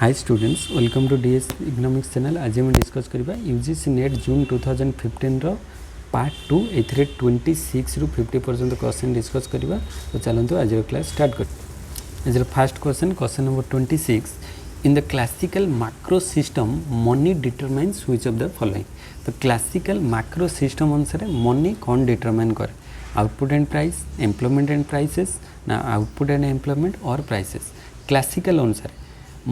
Hi students, welcome to DS Economics channel. आज हम discuss करिबा UGC NET जून 2015 रो part 2 एथरे 26 रु 50 पर्यंत क्वेश्चन डिस्कस करिबा. तो चलंतु आज रो क्लास स्टार्ट कर. आज रो first question number 26. In the classical macro system, money determines which of the following. तो classical macro system अनुसार money कौन determine करे? Output and price, employment and prices, ना output and employment और prices. Classical अनुसार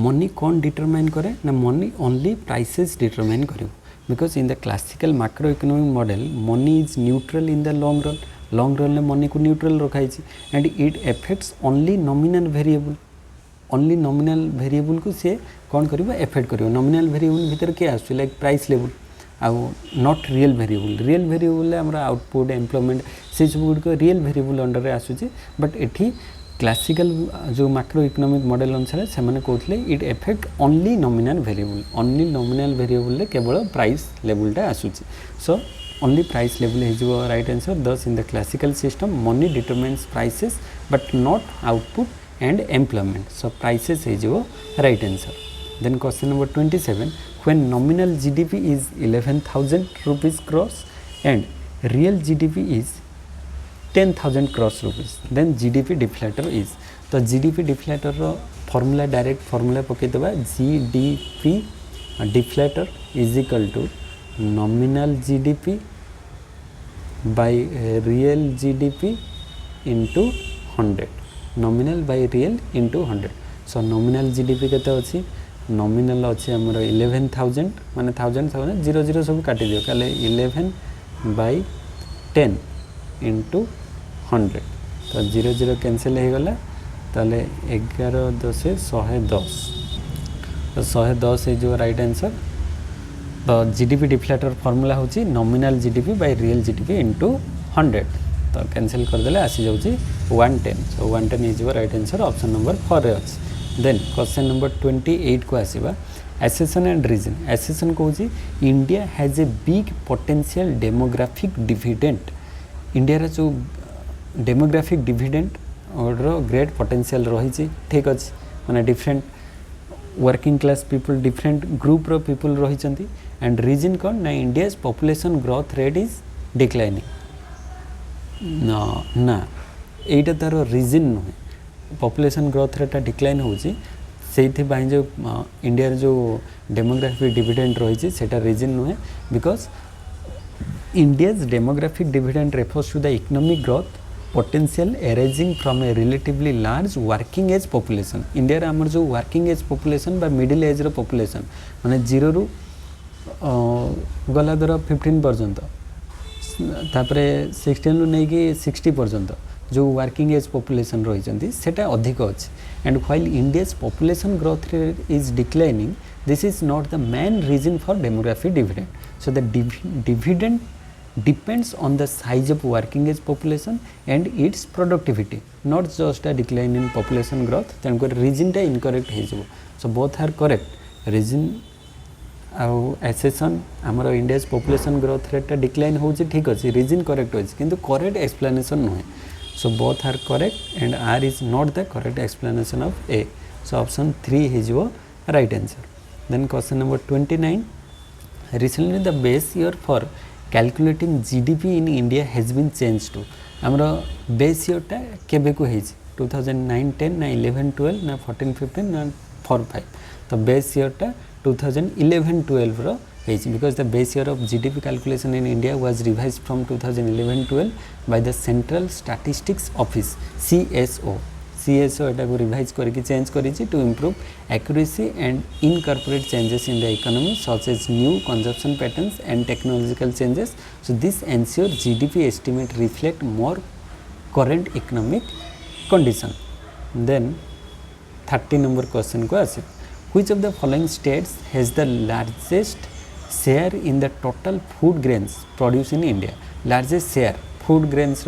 money कौन determine करे ना money only prices determine करे, because in the classical macroeconomic model money is neutral in the long run में money को neutral रखा है and it affects only nominal variable को से कौन करिबो affect करिबो. nominal variable भीतर के आसु like price level आउ not real variable हमरा output employment से सब गुड को real variable अंडर रे आसु जे, बट एठी क्लासिकल जो मैक्रो इकोनॉमिक मॉडल अनुसार से माने कहथले it effect only nominal variable ले केवल प्राइस लेवल टा आसुची. सो ओनली प्राइस लेवल है जो right answer. Thus in the classical system money determines prices but not output and employment. So prices है जो right answer. Then question number 27. When nominal GDP is 11,000 rupees crores and real GDP is 10,000 crores rupees, then GDP deflator is. तो GDP deflator रो formula direct formula पके देबा. GDP deflator is equal to nominal GDP by real GDP into 100. Nominal by real into 100. So nominal GDP केते अछि? Nominal अछि हमर 11,000 माने 1000 00 सब काटि दियो काले 11 बाय 10 इंटू 100. तो 00 कैंसिल हो गला ताले 11 10 110. तो 110 है जो राइट आंसर. तो जीडीपी डिफ्लेटर फॉर्मूला होची nominal GDP by real GDP into 100. तो कैंसिल कर देले आसी जाउची 110. सो 110 इज जो राइट आंसर ऑप्शन नंबर 4 रे अछि. देन क्वेश्चन नंबर 28 को आसीबा. Assertion and reason. एसेसन कहूची India has a big potential demographic dividend. India जो डेमोग्राफिक डिविडेंड और ग्रेट पोटेंशियल रही. ठीक अच्छे माने different working class people different group रो पीपल रही. एंड रीजन कौन ना India's population growth rate is declining. ना एटा तार रीजन नुहे. पॉपुलेशन ग्रोथ रेट डिक्लाइन होची से जो इंडिया जो डेमोग्राफिक डिविडेंड रही सेटा रीजन नुहे. Because India's demographic dividend refers to the economic growth potential arising from a relatively large working age population. India रे हमर जो working age population बा middle age रो population माने 0 रु गला दर 15 पर्यंत तापरे 16 रु नै कि 60 पर्यंत जो वर्किंग एज पॉपुलेशन रही चंदी सेटा अधिक अछि. And while India's population growth rate is declining, this is not the main reason for demographic dividend. So the dividend depends on the size of working age population and its productivity, not just a decline in population growth. Then reason ta incorrect है जो. So both are correct. Reason आउ एसेसन हमर India's population growth rate decline होची ठीक अछि. Reason correct होची किंतु correct explanation नुहे. So both are correct and R is not the correct explanation of A. So option 3 is your right answer. Then question number 29. Recently the base year for calculating GDP in India has been changed to. हमरा base year टा केबे को हेछि 2009 10 ना 11 12 ना 14 15 ना 4 5. तो base year टा 2011 12 रो हेछि, because the base year of GDP calculation in India was revised from 2011 12 by the Central Statistics Office CSO एटा को रिवाइज करके change करिछि to improve accuracy and incorporate changes in the economy such as new consumption patterns and technological changes. So this ensures GDP estimate reflect more current economic condition. Then 30 number question को आसे. Which of the following states has the largest share in the total food grains produced in India? Largest share food grains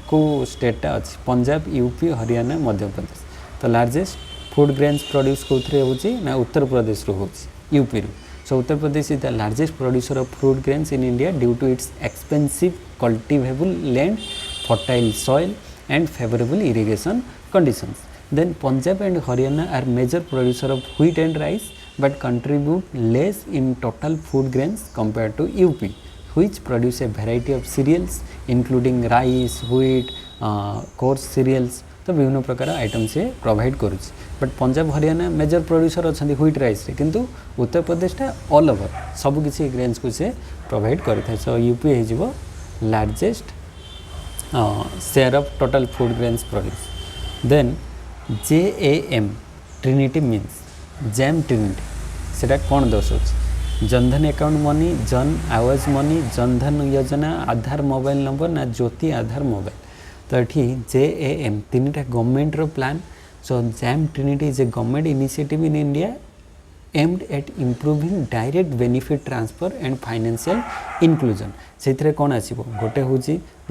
को strata अच्छी Punjab UP Haryana Madhya Pradesh. तो largest food grains produce कौन होची ना उत्तर प्रदेश रो होची यूपी रो. So Uttar Pradesh is the largest producer of food grains in India due to its expensive cultivable land, fertile soil and favourable irrigation conditions. Then Punjab and Haryana are major producer of wheat and rice but contribute less in total food grains compared to UP, which produce a variety of cereals including rice, wheat, coarse cereals. तो विभिन्न प्रकार item से provide करुच्छ but Punjab Haryana major producer अच्छा wheat rice रे किंतु उत्तर प्रदेशटा all over सब किसी ग्रेन्स को से प्रोवाइड करता है. सो यूपी हो largest share of total food grains produce. Then JAM trinity means JAM trinity सेटा कौन दर्शाଉଛି जनधन अकाउंट मनी, जन आवाज मनी, जनधन योजना, आधार मोबाइल नंबर ना ज्योति आधार मोबाइल. तो ये JAM तीन टा गवर्नमेंट रो plan. So JAM trinity is a government initiative in India aimed at improving direct benefit transfer and financial inclusion. से कौन आसो गोटे हूँ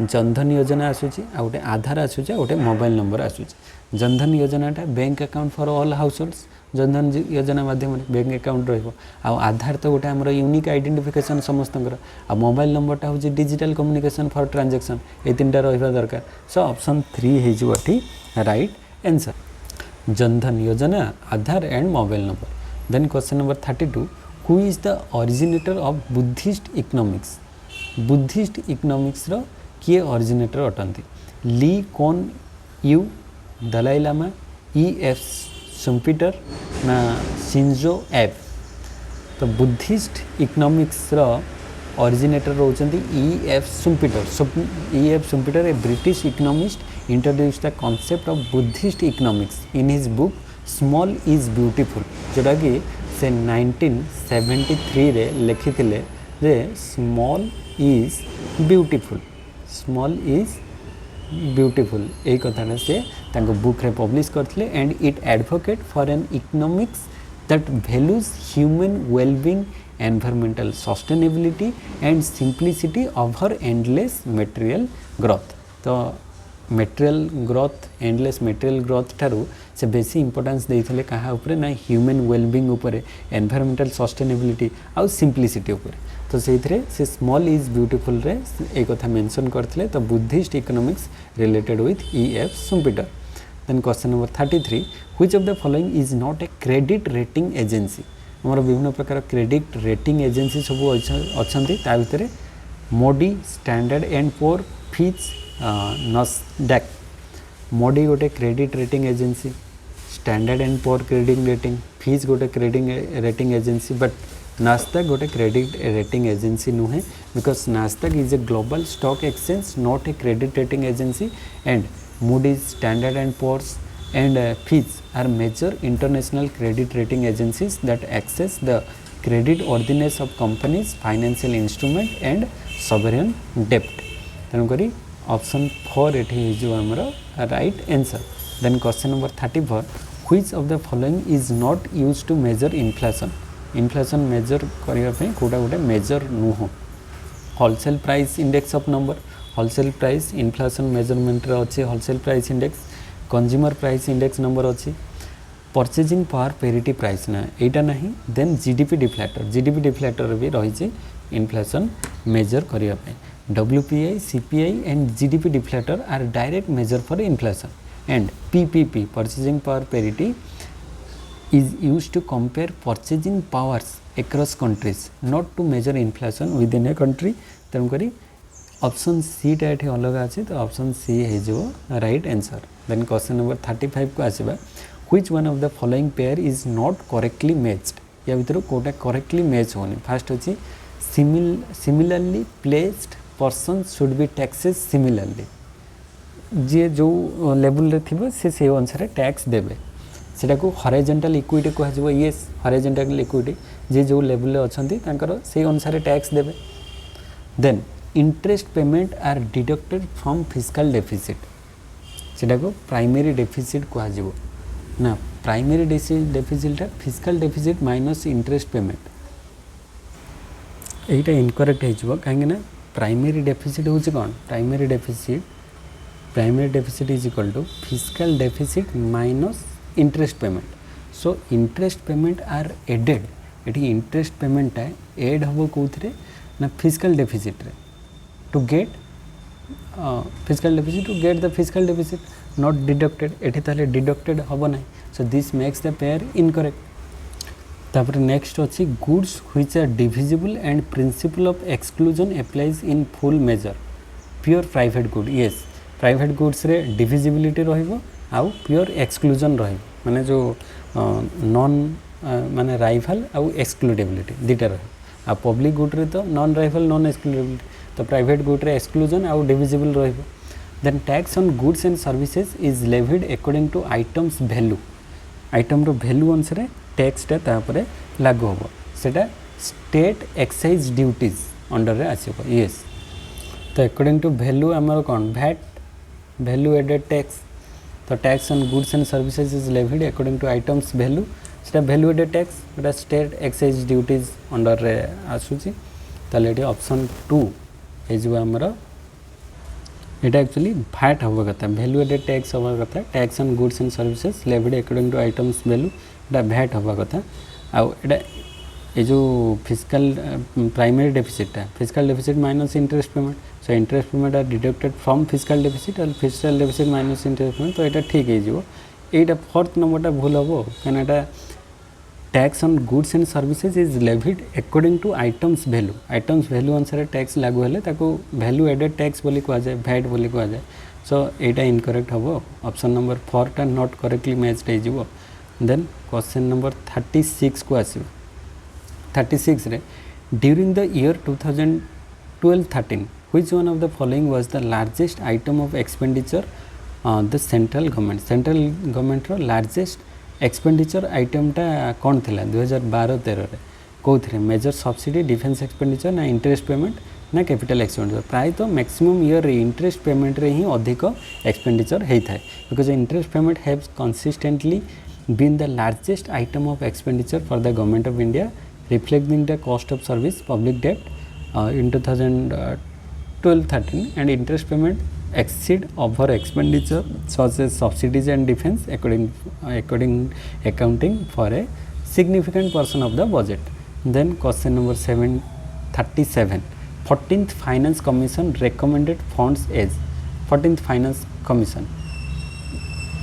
जनधन योजना आसूची आ गोटे आधार आसूची गोटे मोबाइल नंबर आसूची. जनधन योजनाटा bank account for all households Jan Dhan Yojana माध्यम बैंक अकाउंट रहिबो. आ आधार तो गोटे आमर यूनिक आइडेंटिफिकेशन समस्तंकर. आ मोबाइल नंबरटा हूँ डिजिटल कम्युनिकेशन फॉर ट्रांजैक्शन ये तीनटा रहिबा दरकार. सो ऑप्शन 3 हे जो एठी right answer Jan Dhan Yojana Aadhaar and mobile number. Then question number 32 who is the originator of Buddhist economics. Buddhist economics रो किए ओरिजिनेटर अटंती ली कोन यू, दलाई लामा, EF सुम्पिटर ना शिंजो एब. तो बुद्धिस्ट इकोनॉमिक्स रो ओरिजिनेटर रोचंती EF Schumpeter. EF Schumpeter a British economist introduce the concept of Buddhist economics in his book small is beautiful जोटा कि से 1973 रे लिखी थिले जे small is beautiful. Small is beautiful यही कथाटा से बुक रे पब्लिश करथिले and it advocate for an economics that values human wellbeing, environmental sustainability and simplicity over endless material growth. तो material growth endless material growth ठारू से बेसी importance देइथिले कहा ऊपर ना ह्यूमन वेलबींग ऊपर, एनवायरमेंटल सस्टेनेबिलिटी आ सिंप्लिसिटी ऊपर. तो से स्मॉल इज ब्यूटीफुल रे एक कथा मेंशन करथिले. तो Buddhist economics related with EF Schumpeter. Then question number 33 which of the following is not a credit rating agency. हमर विभिन्न प्रकार क्रेडिट रेटिंग एजेंसी सब अछंती ता भितरे Moody, standard and poor, Fitch, Nasdaq. Moody गोटे credit rating agency, standard and poor credit rating, Fitch गोटे credit rating agency but Nasdaq गोटे credit rating agency नुहे because Nasdaq is a global stock exchange not a credit rating agency and Moody's, Standard and Poor's and Fitch are major international credit rating agencies that assess the credit worthiness of companies, financial instrument and sovereign debt. तेणुकरी option 4 एठी जो हमर right answer. Then question number 34 which of the following is not used to measure inflation. Inflation measure करिया पे कोटा गोटे measure नुह. Wholesale price index of number, wholesale price inflation measurement रे अच्छे wholesale price index, consumer price index number अच्छी, purchasing power parity price ना एटा नहीं. देन जीडीपी डिफ्लेटर भी रही इन्फ्लेशन मेजर करिया पे. WPI, CPI and GDP deflator are direct measure for inflation and PPP purchasing power parity is used to compare purchasing powers across countries not to measure inflation within a country. तेणुकरी option C टा ये अलग अच्छे तो option C हो right answer. Then question number 35 को आसवा which one of the following pair is not correctly matched. या भीतर कोटा करेक्टली मैच होनी. फास्ट अच्छी similarly placed person should be taxes similarly. जी जो लेवल रे थिबो से अनुसार टैक्स देबे सेटा को हॉरिजॉन्टल इक्विटी कह. येस हॉरिजॉन्टल इक्विटी जे जो लेवल रे अछंती तांकर से अनुसार टैक्स देबे. Then interest payment are deducted from fiscal deficit. सेटा को प्राइमरी डेफिसिट कह ना. Primary deficit fiscal deficit minus interest payment एटा इनकरेक्ट हो कहीं प्राइमरी डेफिसिट हूँ कौन. Primary deficit is equal to fiscal deficit minus interest payment. So interest payment are added. ये इंटरेस्ट पेमेंटा एड हम कौन ना फिस्कल डेफिसिट रे to get the fiscal deficit. Not deducted एठी ताले डिडक्टेड हबो नै so this makes the pair incorrect तापर नेक्स्ट अछि goods which are divisible and principle of exclusion applies in full measure pure private good yes private goods रे divisibility रहिबो आउ pure exclusion रहिबो माने जो नॉन माने राइवल आउ एक्सक्लूडेबिलिटी दुटा रहिबो आ पब्लिक गुड रे तो नॉन राइवल नॉन एक्सक्लूडेबिलिटी तो प्राइवेट गुड रे एक्सक्लूजन आउ डिविजिबल रहिबो then tax on goods and services is levied according to items value item रो वैल्यू अनुसार टैक्स टा तापरे लागू होबो सेटा स्टेट एक्साइज ड्यूटीज अंडर रे आसीबो यस तो अकॉर्डिंग टू वैल्यू हमर कोन वैट वैल्यू एडेड टैक्स तो tax on goods and services is levied according to items value सेटा वैल्यू एडेड टैक्स सेटा स्टेट एक्साइज ड्यूटीज अंडर रे आसुची ताले एटी ऑप्शन 2 हे जो हमर एटा एक्चुअली वैट हवा कथा वैल्यू एडेड टैक्स हवा कथा tax on goods and services levied according to items value एटा वैट हवा कथा आ एटा ए जो physical primary deficit physical deficit minus interest payment so interest payment are deducted from physical deficit or physical deficit minus interest payment तो एटा ठीक है जीवो एटा फोर्थ नंबरटा भूल हबो कना एटा tax on goods and services is levied according to items value अनुसार टैक्स लागू हेले ताको वैल्यू एडेड टैक्स बोली कहा जाए वैट बोली कहा जाए सो एटा इनकरेक्ट हबो ऑप्शन नंबर 4 टा नॉट करेक्टली मैच्ड हे जीवो देन क्वेश्चन नंबर 36 को आसीबो 36 रे during the year 2012-13 which one of the following was the largest item of expenditure the central government रो largest expenditure item टा कौन थिला 2012-13 रे कोथिरे मेजर सब्सिडी डिफेंस एक्सपेंडिचर ना इंटरेस्ट पेमेंट ना कैपिटल एक्सपेंडिचर प्राय तो मैक्सिमम ईयर रे इंटरेस्ट पेमेंट रे ही अधिक एक्सपेंडिचर हेई थाए because interest payment haves consistently been the largest item of expenditure for the government of India reflecting the cost of service public debt in 2012-13 and interest payment exceed over expenditure such as subsidies and defense according accounting for a significant portion of the budget. Then question number 37 14th Finance Commission recommended funds as 14th Finance Commission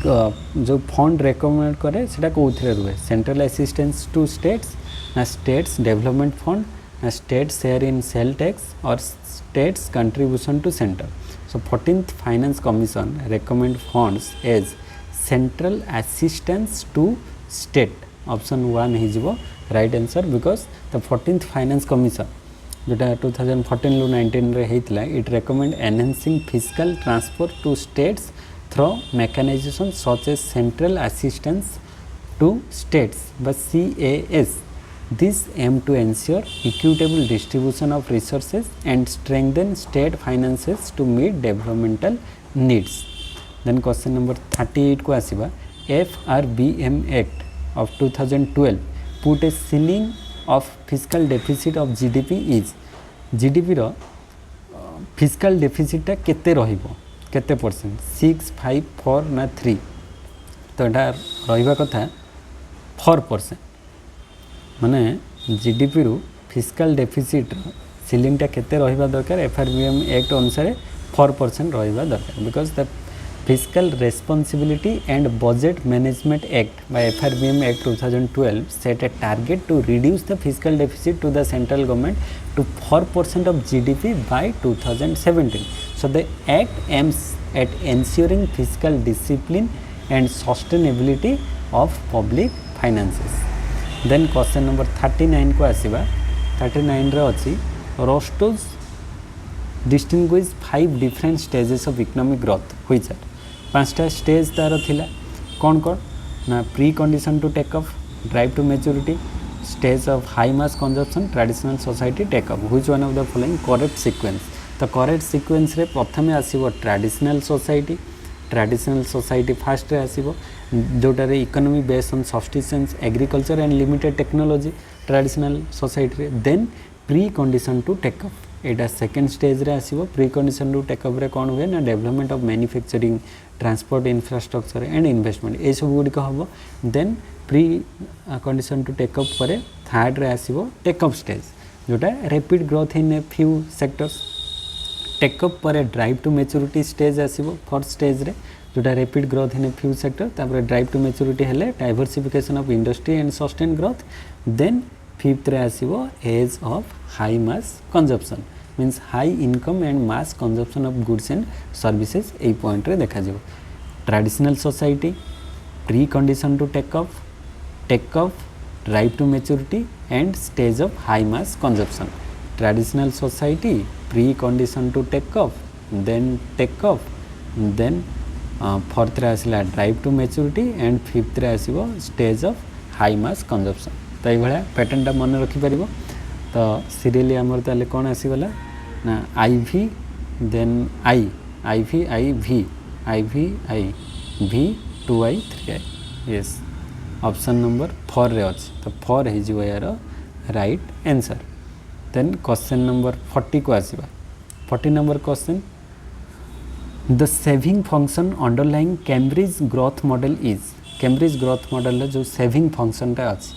जो fund recommend करे सेटा कोथरे रुहे central assistance to states ना states development fund state share in sale tax or states contribution to center so 14th finance commission recommend funds as central assistance to state option 1 he jibo right answer because the 14th finance commission jota 2014 lu 19 re heitla it recommend enhancing fiscal transfer to states through mechanization such as central assistance to states by CAS. This aim to ensure equitable distribution of resources and strengthen state finances to meet developmental needs. Then question number 38 को आसीबा FRBM Act of 2012 put a ceiling of fiscal deficit of GDP is GDP row fiscal deficit टा केते रहिबो केते percent 6 5 4 ना 3 तो एटा रहिबा कथा 4% माने GDP रु फिजिकल डेफिसिट सीलिंग टा केते रहिबा दरकार एफआरबीएम एक्ट अनुसार 4% रहिबा दरकार because the physical responsibility and budget management act by FRBM act 2012 set a target to reduce the physical deficit to the central government to 4% of GDP by 2017 so the act aims at ensuring physical discipline and sustainability of public finances then question number 39 को आसीबा 39 रे अछि Rostow's distinguish 5 different stages of economic growth which are पांचटा stage तार थिला कोन कोन ना pre condition to take off drive to maturity stage of high mass consumption traditional society take off which one of the following correct sequence तो correct sequence रे प्रथमे आसीबो traditional society first रे आसीबो जोटार economy based on subsistence agriculture and limited technology traditional society रे then pre condition to take up एटा second stage रे आसीबो प्री कंडीशन टू टेकअप रे कोन हुए ना development of manufacturing transport infrastructure and investment ए सब गुडी हबो then pre condition to take up परे थर्ड रे आसीबो टेकअप स्टेज जोटा rapid growth in a few sectors take up पर ड्राइव टू मैच्योरिटी स्टेज आसीबो फोर्थ स्टेज रे जोटा rapid growth in a few sector तापर ड्राइव टू मैच्योरिटी हेले diversification of industry and sustain growth then fifth रे आसीबो age of high mass consumption means high income and mass consumption of goods and services ए point रे देखा जाबो traditional society pre condition to take off drive to maturity and stage of high mass consumption traditional society pre condition to take off then fourth रे आसला drive to maturity and fifth रे आसीबो stage of high mass consumption तो ये भाया pattern टा मन रखि परिबो तो सीरियली आमर ताले कोन आसीगला ना IV देन IV V 2I 3I yes option number 4 रे अछि तो 4 हे जिवो यार right answer then question number 40 को आसीबा 40 number question the saving function underlying Cambridge growth model is Cambridge growth model जो सेविंग फंक्शन टा अछि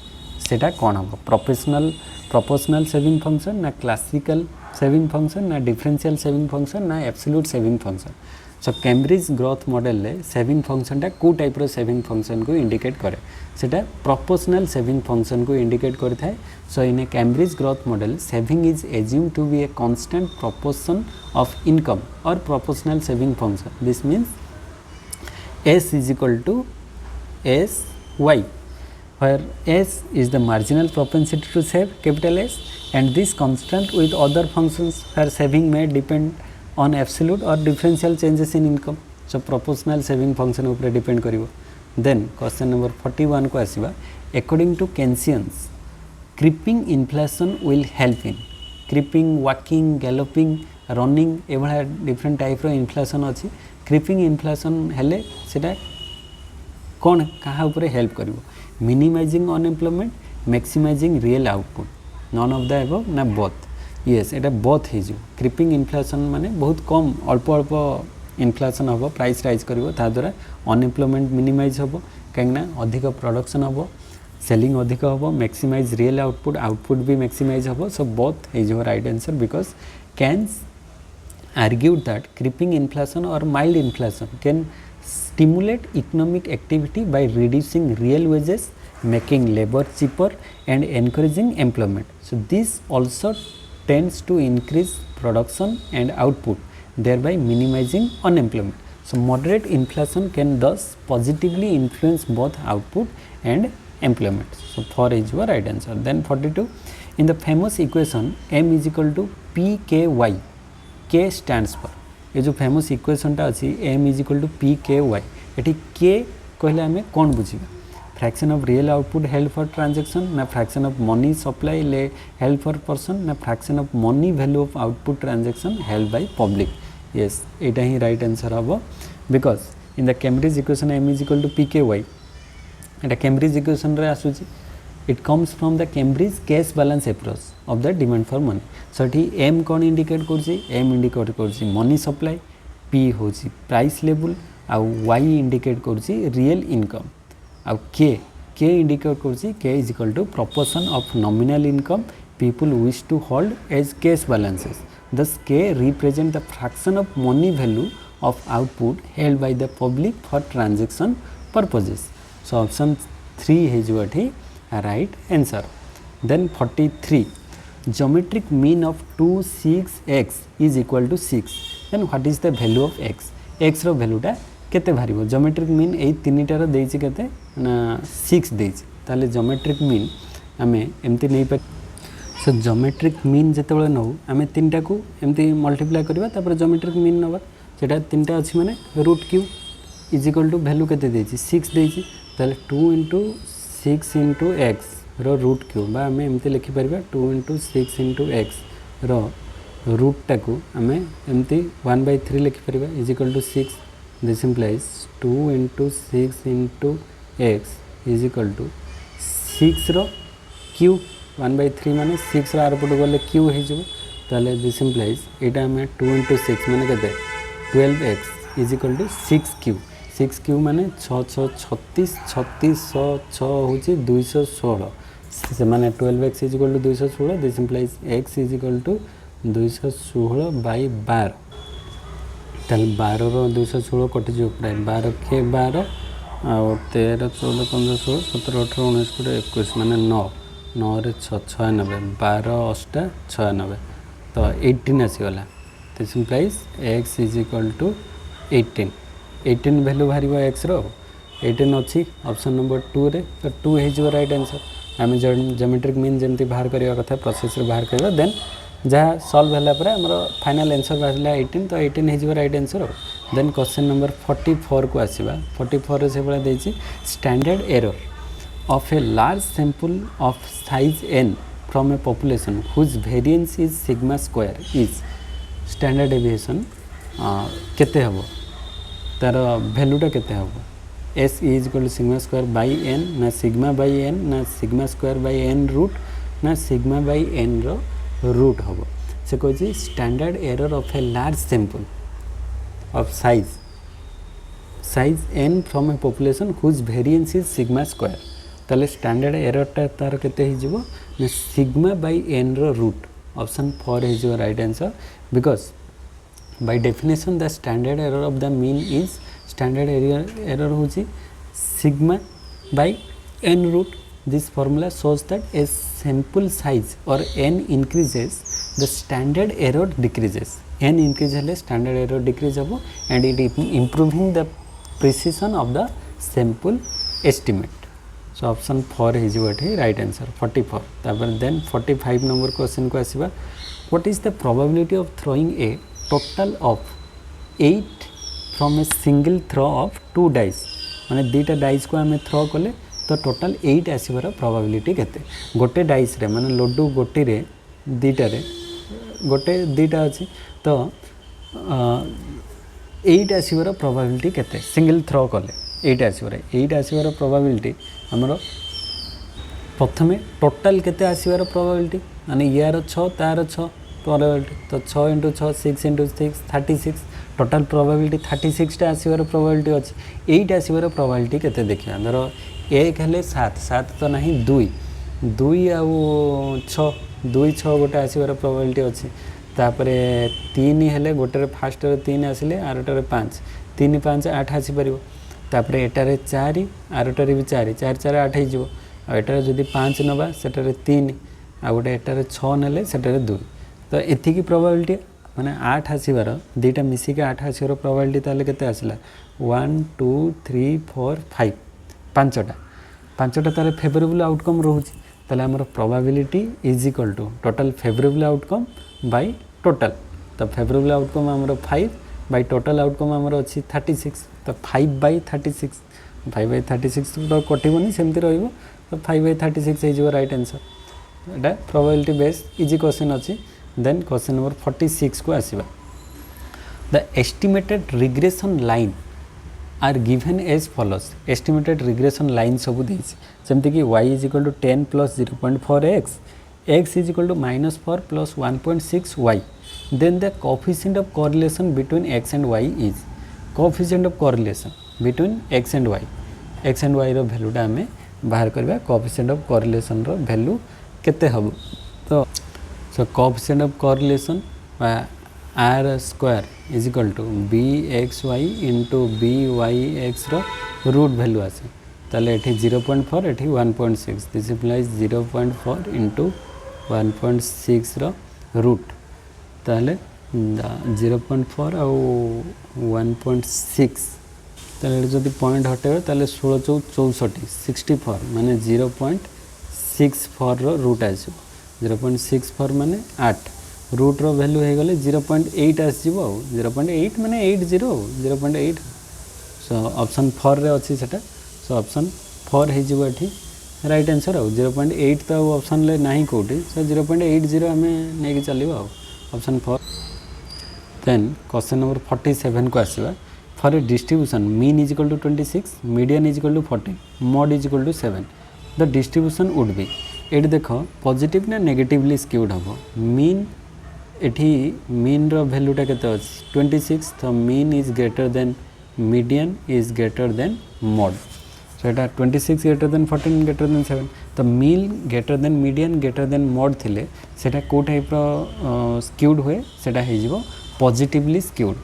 सेटा कोन हो प्रोपोर्शनल सेविंग फंक्शन ना क्लासिकल सेविंग फंक्शन ना डिफरेंशियल सेविंग फंक्शन ना absolute saving function so Cambridge growth model ले सेविंग फंक्शन टा को टाइप रो सेविंग फंक्शन को इंडिकेट करे सेटा प्रोपोर्शनल सेविंग फंक्शन को इंडिकेट करथाय so in a Cambridge growth model saving is assumed to be a constant proportion of income or proportional saving function this means S is equal to SY where S is the marginal propensity to save capital S and this constant with other functions where saving may depend on absolute or differential changes in income so proportional saving function upre depend karibo then question number 41 को आसीबा according to Keynesians creeping inflation will help in creeping walking galloping running एभला different type row inflation अछि creeping inflation हेले सेटा कोन कहा ऊपर help करिवो minimizing unemployment maximizing real output none of the above ना both yes एटा बोथ हे जो क्रिपिंग इन्फ्लेशन माने बहुत कम अल्प अल्प इन्फ्लेशन हबो प्राइस राइज करिवो ता द्वारा अनएम्प्लॉयमेंट मिनिमाइज हबो काहेना अधिक प्रोडक्शन हबो सेलिंग अधिक हबो मैक्सिमाइज रियल आउटपुट भी मैक्सिमाइज हबो सो बोथ हे जो right answer because Keynes argued that creeping inflation or mild inflation can stimulate economic activity by reducing real wages, making labor cheaper and encouraging employment. So this also tends to increase production and output, thereby minimizing unemployment. So moderate inflation can thus positively influence both output and employment. So 4 is your right answer. Then 42, in the famous equation M is equal to PKY, K stands for ये जो famous equation टा अच्छी M is equal to PKY एटी K कहले आमे कौन बुझिबा fraction of real output held for transaction ना फ्रैक्शन ऑफ मनी सप्लाई ले हेल्ड फॉर पर्सन ना fraction of money value of output transaction held by public yes एटा ही राइट आंसर हबो because in the Cambridge equation M is equal to PKY एटा Cambridge equation रे आसुची it comes from the Cambridge cash balance approach of the demand for money. So एटी M कौन indicate करछि M indicate करछि money supply P होछि price level आ Y indicate करछि रियल इनकम आ K इंडिकेट करछि K is equal to proportion of nominal income people wish to hold as cash balances. Thus K represent the fraction of money value of output held by the public for transaction purposes. So option 3 है जो एठी right answer. Then 43, geometric mean of 2 6x is equal to 6. Then what is the value of x? X row value टा केते भारिबो geometric mean एई तीनटा रो देइछि केते ना 6 देइछि ताले geometric mean हमें एमती नै पर सो geometric mean जेतेबेले नौ हमें तीनटा को एमती मल्टीप्लाई करबा तापर geometric mean नबा सेटा तीनटा अछि माने √q is equal to value केते देइछि 6 देइछि ताले 2 into 6 into x रो रूट क्यू बा हमें एमती लिखि परबा 2 into 6 into x रो रूट टाकू हमें एमती 1/3 लिखि परबा is equal to 6 this implies 2 into 6 into x is equal to 6 रो क्यू 1/3 माने 6 रो आरपट गले क्यू हे जो ताले दिस इंप्लाइज एटा हमें 2 into 6 माने केते 12x is equal to 6q 6q माने 6 36 36 6 होची 216 से माने 12x is equal to 216 this implies x is equal to 216 by 12 ताल 12 रो 216 कटि जो प्राय 12 के 12 आउ 13 14 15 16 17 18 19 20 21 माने 9 9 रे 6 96 12 8 96 तो 18 आसीगला this implies x is equal to 18 value बाहर x रो 18 अच्छी ऑप्शन नंबर 2 रे तो 2 है राइट आंसर आम ज्योमेट्रिक मीन जमती बाहर करवा कथा प्रोसेस बाहर करवा देन जहाँ सॉल्व होला पर हमर फाइनल आंसर बाहरला 18 तो 18 है right answer then question number 44 को आसीबा 44 रे से बला देछि standard error of a large sample of size n from a population whose variance is sigma square is standard deviation केते हबो तार वैल्यूटा केते हबो s is equal to sigma square by n ना sigma by n ना sigma square by n root ना sigma by n row root हबो से कहछि standard error of a large sample of size n from a population whose variance is sigma square ताले standard error टा तार केते हि जिवो ना sigma by n row root option 4 हि जिवो right answer because by definition the standard error of the mean is standard error होची sigma by n root this formula shows that as sample size or n increases the standard error decreases n increase hale standard error decrease habo and it improving the precision of the sample estimate so option 4 is your right answer 44 तापर then 45 number question को आसीबा what is the probability of throwing a total of 8 from a single throw of 2 dice माने दीटा dice को आमे throw कले तो total 8 आसीबार probability केते गोटे dice रे माने लड्डू गोटी रे दीटा रे गोटे दीटा अछि तो 8 आसीबार प्रोबेबिलिटी केते सिंगल थ्रो कले 8 आसीबार प्रोबेबिलिटी हमरो प्रथमे टोटल केते आसीबार प्रोबेबिलिटी माने यार 6 तार 6 प्रोबेबिलिटी तो 6 * 6 6 * 6 36 टोटल प्रोबेबिलिटी 36 टा आसीबार प्रोबेबिलिटी अछि 8 आसीबार प्रोबेबिलिटी केते देखिया धरो 1 हेले 7 7 तो नहीं 2 2 आउ 6 2 6 गोटे आसीबार प्रोबेबिलिटी अछि तापरे 3 हेले गोटे फास्ट रे 3 आसीले आरटारे 5 3 5 8 आसी परिबो तापरे एटारे 4 आरटारे भी 4 4 4 8 हिजो आ एटारे जदी 5 नबा सेटारे 3 आ गोटे एटारे 6 नेले सेटारे 2 तो एथि की प्रोबेबिलिटी माने 8 आसीबार दीटा मिसी के 8 आसीबार प्रोबेबिलिटी ताले केते आसीला 1 2 3 4 5 पांचटा ताले फेवरेबल आउटकम रहउची ताले हमर probability is equal to total favourable outcome by total तो फेवरेबल आउटकम हमर 5 बाय टोटल आउटकम हमर अछि 36 तो 5 बाय 36 5 बाय 36 तो कटिबोनी सेमति रहइबो तो 5 बाय 36 हे जो राइट आंसर एटा प्रोबेबिलिटी बेस्ड इजी क्वेश्चन अछि then question number 46 को आसीबा the estimated regression line are given as follows estimated regression line सब देछि जेमति कि y is equal to 10 plus 0.4x x is equal to -4 plus 1.6y then the coefficient of correlation between x and y is coefficient of correlation between x and y रो value टा हमें बाहर करबा coefficient of correlation रो value केते हबो तो so coefficient of correlation r square is equal to bxy into byx row root value आसे ताले एठी 0.4 एठी 1.6 this implies 0.4 into 1.6 row root ताले 0.4 और 1.6 ताले जदि पॉइंट हटेबे ताले 16 64 64 माने 0.64 रो रूट आसी 0.64 माने 8 रूट रो वैल्यू हे गले 0.8 आसीबो 0.8 माने 80 0.8 सो ऑप्शन 4 रे अछि सेटा सो ऑप्शन 4 हे जिवो एठी राइट आंसर 0.8 तो ऑप्शन ले नाही कोठी सो 0.80 हमें नेकी चलिबो ऑप्शन 4 देन क्वेश्चन नंबर 47 को आसीबा for a distribution mean is equal to 26 median is equal to 14 mode is equal to 7 the distribution would be एटी देख पॉजिटिव ना नेगेटिवली स्क्यूड हम मीन एठी मीन रो वैल्यूटा केते अछि 26 तो mean is greater than median is greater than mode so एटा 26 ग्रेटर देन 14 ग्रेटर देन 7 तो mean greater than median greater than mod थिले सेटा को टाइप रो स्क्यूड होए सेटा हे जिवो पॉजिटिवली स्क्यूड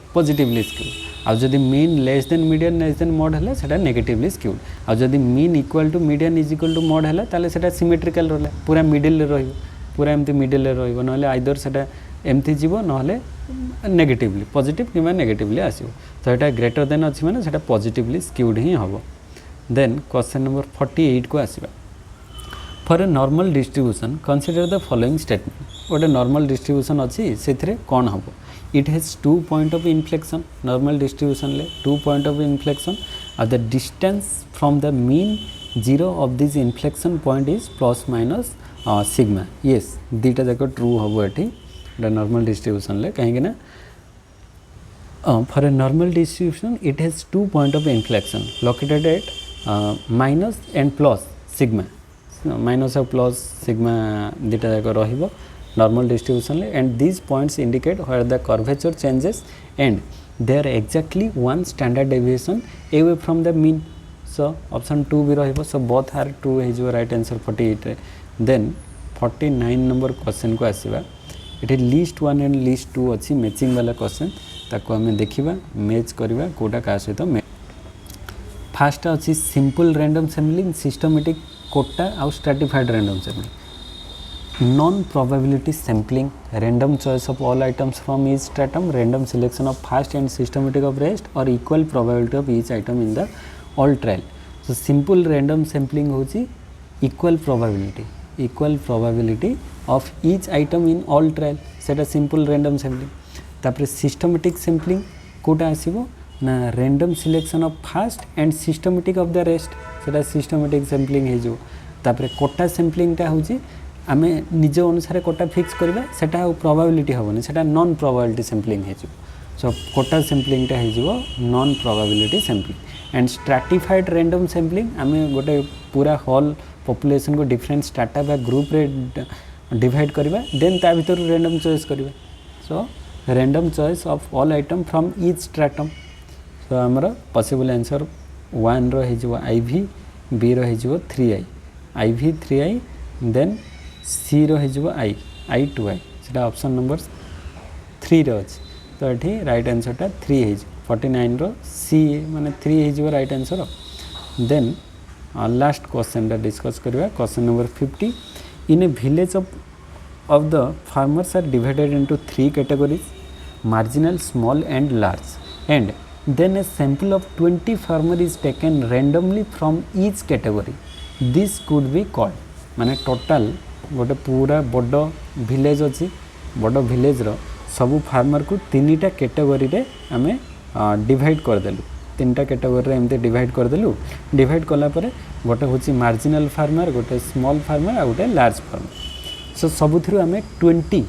आ जदि mean less than median less than mode है सेटा नेगेटिवली स्क्यूड आ जदि mean equal to median is equal to mode है ताले सेटा सिमेट्रिकल रहला पूरा मिडिल रे रहइबो पूरा एमती मिडिल रे रहइबो नहले आइदर सेटा एमती जीवो नहले नेगेटिवली पॉजिटिव किबा नेगेटिवली आसीबो तो एटा ग्रेटर देन अछि माने सेटा पॉजिटिवली स्क्यूड ही हबो। देन क्वेश्चन नंबर 48 को आसीबा for a normal distribution consider the following statement गोटे नॉर्मल डिस्ट्रीब्यूशन अच्छी से कौन हम it has 2 point of inflection normal distribution ले 2 पॉइंट ऑफ इन्फ्लेक्शन और the distance from the mean zero of this inflection point is plus minus sigma yes दीटा जाक true हम ये नॉर्मल डिस्ट्रीब्यूशन ले कहीं for a normal distribution it has 2 point of inflection located eight minus and plus sigma minus और plus sigma दीटा जाक रहिबो नॉर्मल डिस्ट्रीब्यूशन ले and these points indicate where the curvature changes and they are exactly 1 standard deviation away from the mean so option 2 भी रहिबो so both are true हो right answer 48 रे। Then 49 number question को आसीबा इटे list 1 and list 2 अच्छी matching वाला question ताको हमें देखिबा मैच करबा कोटा का सहित फास्ट अच्छी simple random sampling systematic quota आउ stratified random sampling non probability sampling random choice of all items from each stratum random selection of first and systematic of rest or equal probability of each item in the all trial so simple random sampling होची equal probability of each item in all trial सेटा simple random sampling तापर systematic sampling quota आसीबो ना random selection of first and systematic of the rest सेटा systematic sampling हो जो तापर कोटा सैम्पलिंगटा होची आमे निज अनुसार कोटा फिक्स करबा सेटा प्रोबेबिलिटी होबनी सेटा नॉन प्रोबेबिलिटी सैम्पलिंग हो जो सो कोटा सैम्पलिंगटा हो जो non probability sampling and stratified random sampling आमे गोटे पूरा होल पॉपुलेशन को डिफरेंट स्ट्रैटा बा ग्रुप रे डिवाइड करबा देन ता भीतर रैंडम चॉइस करबा so random choice of all item from each stratum तो आमर पॉसिबल आंसर 1 रो हो IV B रो हो 3I IV 3I then C रो हो I 2I सेटा ऑप्शन नंबर 3 रो अछि तो एठी राइट आंसरटा 3 हो 49 रो C माने 3 हो right answer. Then last question टा डिस्कस करबा question number 50 in a village of the farmers are divided into 3 categories marginal small and large and then a sample of 20 farmer is taken randomly from each category this could be called माने total गोटे पूरा बड़ village अच्छी बड़ village रो सबू farmer को 3टा category रे आमे डिवाइड करदेलु 3टा कैटेगरी रे एमते डिवाइड करदेलु डिवाइड कला परे गोटे होची मार्जिनल फार्मर गोटे स्मॉल फार्मर आ गोटे लार्ज फार्मर सो सबुथिरु आमे 20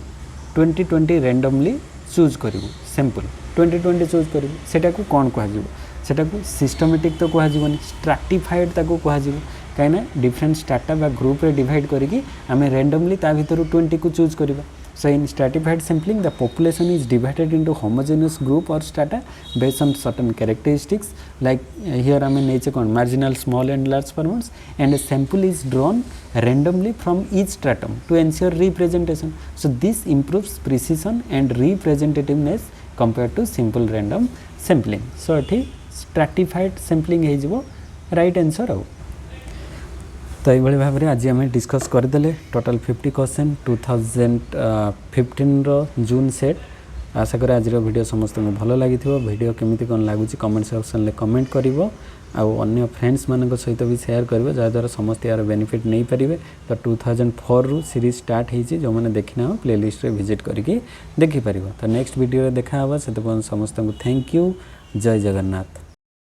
रैंडमली चूज करिवु सैंपल 20 चूज करिवु सेटा को कोन कहा जिवो सेटा को सिस्टमैटिक तो कहा जिवोनी स्ट्रैटिफाइड ताको कहा जिवो काइना डिफरेंट स्ट्रैटा बा ग्रुप रे डिवाइड करिकि आमे रैंडमली ता भितरु 20 को चूज करिवा so in stratified sampling the population is divided into homogeneous group or strata based on certain characteristics like here आमे नेचे कोन marginal small and large farmers and a sample is drawn randomly from each stratum to ensure representation so this improves precision and representativeness compared to simple random sampling so एठी stratified sampling हे जिवो right answer हो तो ये भाव में आज आम discuss करदे टोटल 50 क्वेश्चन 2015 रो जून सेट आशा करें आज वीडियो समस्त भल लगी वीडियो केमिति कौन लगुच कमेंट सेक्शन में कमेंट करिवो आउ अन्य फ्रेंड्स मान सहित भी शेयर करेंगे जहाँद्वारा समस्त यार बेनिफिट नहीं पारे तो 2004 रु सीरीज स्टार्ट होती जो मैंने देखना प्लेलिस्ट रे विजिट करके देखिपर तो नेक्स्ट वीडियो देखा से समस्त को थैंक यू जय जगन्नाथ।